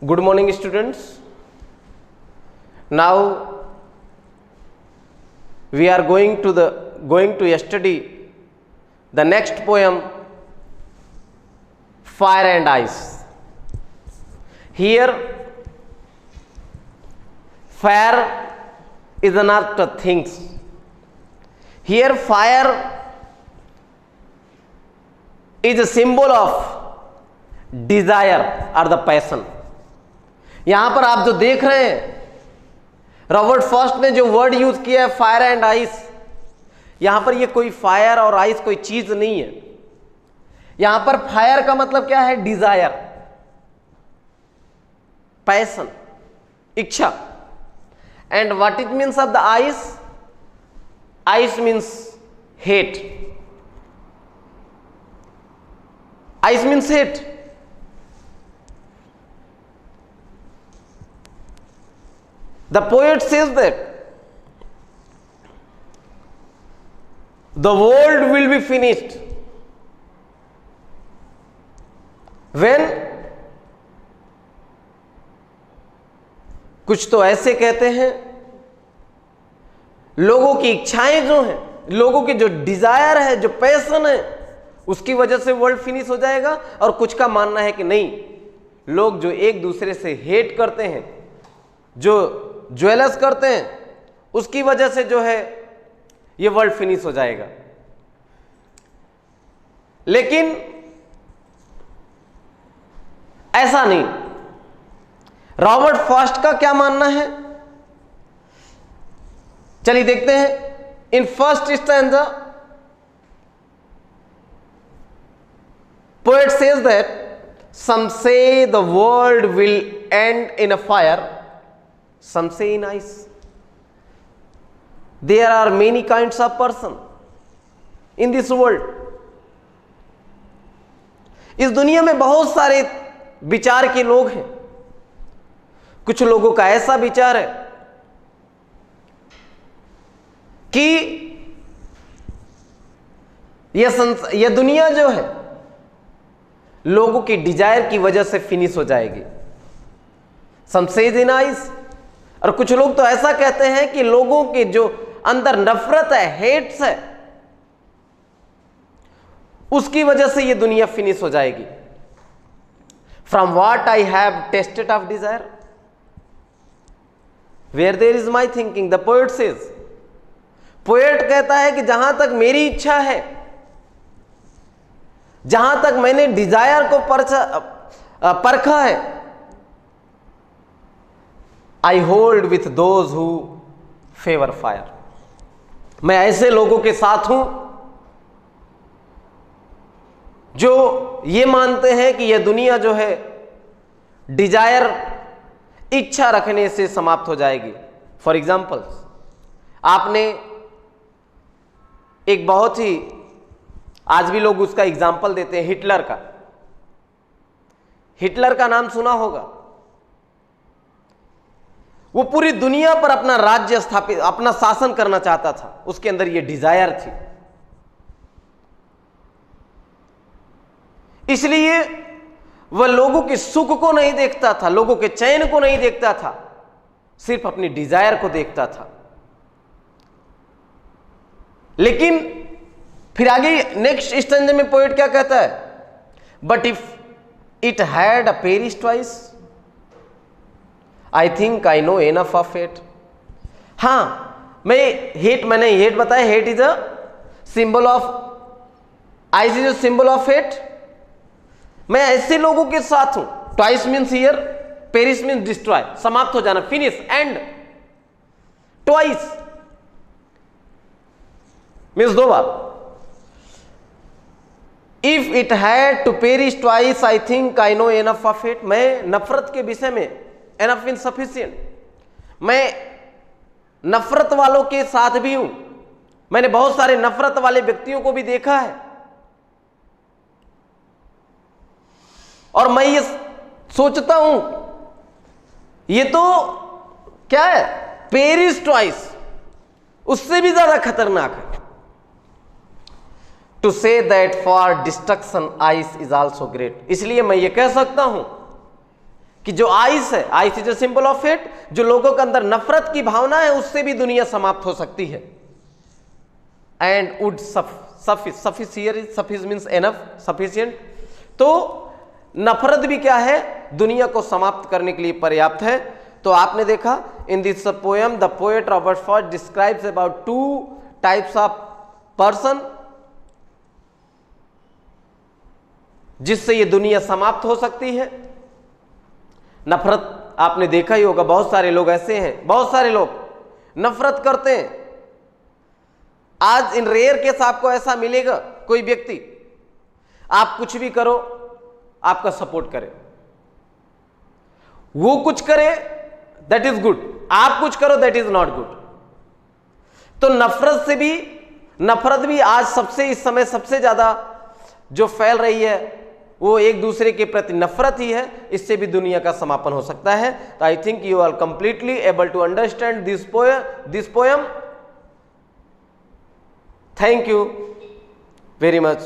Good morning, students. Now we are going to study the next poem, Fire and Ice. Here, fire is not a things. Here, fire is a symbol of desire or the passion. यहां पर आप जो देख रहे हैं, Robert first ने जो word use किया है फायर एंड आइस, यहां पर ये कोई फायर और आइस कोई चीज नहीं है. यहां पर फायर का मतलब क्या है? डिजायर, पैशन, इच्छा. And what it means of the ice? Ice means hate. Ice means hate. The poet says that the world will be finished when, कुछ तो ऐसे कहते हैं, लोगों की इच्छाएं जो हैं, लोगों की जो डिजायर है, जो पैशन है, उसकी वजह से वर्ल्ड फिनिश हो जाएगा. और कुछ का मानना है कि नहीं, लोग जो एक दूसरे से हेट करते हैं, जो ज्वेलर्स करते हैं, उसकी वजह से जो है ये वर्ल्ड फिनिश हो जाएगा. लेकिन ऐसा नहीं. रॉबर्ट फर्स्ट का क्या मानना है, चलिए देखते हैं. In first stanza poet says that some say the world will end in a fire, some say in ice. There are many kinds of person in this world. इस दुनिया में बहुत सारे विचार के लोग हैं. कुछ लोगों का ऐसा विचार है कि यह दुनिया जो है लोगों की डिजायर की वजह से फिनिश हो जाएगी. Some say in ice. और कुछ लोग तो ऐसा कहते हैं कि लोगों के जो अंदर नफरत है, हेट्स है, उसकी वजह से ये दुनिया फिनिश हो जाएगी. From what I have tasted of desire, where there is my thinking, the poet says. Poet कहता है कि जहां तक मेरी इच्छा है, जहां तक मैंने डिजायर को परखा है, I hold with those who favour fire. मैं ऐसे लोगों के साथ हूं जो ये मानते हैं कि यह दुनिया जो है डिजायर, इच्छा रखने से समाप्त हो जाएगी. फॉर एग्जाम्पल, आपने एक बहुत ही, आज भी लोग उसका एग्जाम्पल देते हैं, हिटलर का. हिटलर का नाम सुना होगा. वो पूरी दुनिया पर अपना राज्य स्थापित, अपना शासन करना चाहता था. उसके अंदर ये डिजायर थी. इसलिए वह लोगों के सुख को नहीं देखता था, लोगों के चैन को नहीं देखता था, सिर्फ अपनी डिजायर को देखता था. लेकिन फिर आगे नेक्स्ट स्टैंजा में पोएट क्या कहता है? But if it had a perish twice, I think I know enough of hate. हाँ, मैंने हेट बताया. Hate is a symbol of, ice is a symbol of hate. मैं ऐसे लोगों के साथ हूं. Twice means here, perish means destroy, समाप्त हो जाना, फिनिश, एंड. ट्वाइस मीन्स दो बार. If it had to perish twice, I think I know enough of hate. मैं नफरत के विषय में, एनफ मीन्स सफिशिएंट, मैं नफरत वालों के साथ भी हूं. मैंने बहुत सारे नफरत वाले व्यक्तियों को भी देखा है, और मैं ये सोचता हूं ये तो क्या है, पेरिश ट्वाइस, उससे भी ज्यादा खतरनाक है. To say that for destruction ice is also great. इसलिए मैं ये कह सकता हूं कि जो आइस है, ice is a symbol of hate, जो लोगों के अंदर नफरत की भावना है उससे भी दुनिया समाप्त हो सकती है। And would suffice here is suffice means enough, sufficient. तो नफरत भी क्या है, दुनिया को समाप्त करने के लिए पर्याप्त है। तो आपने देखा in this poem the poet Robert Frost describes about 2 types of person, जिससे ये दुनिया समाप्त हो सकती है। नफरत आपने देखा ही होगा, बहुत सारे लोग ऐसे हैं, बहुत सारे लोग नफरत करते हैं। आज इन रेयर केस आपको ऐसा मिलेगा, कोई व्यक्ति आप कुछ भी करो आपका सपोर्ट करे, वो कुछ करे दैट इज गुड, आप कुछ करो दैट इज नॉट गुड। तो नफरत भी आज सबसे, इस समय सबसे ज्यादा जो फैल रही है वो एक दूसरे के प्रति नफरत ही है। इससे भी दुनिया का समापन हो सकता है। तो I think you are completely able to understand this poem. Thank you very much.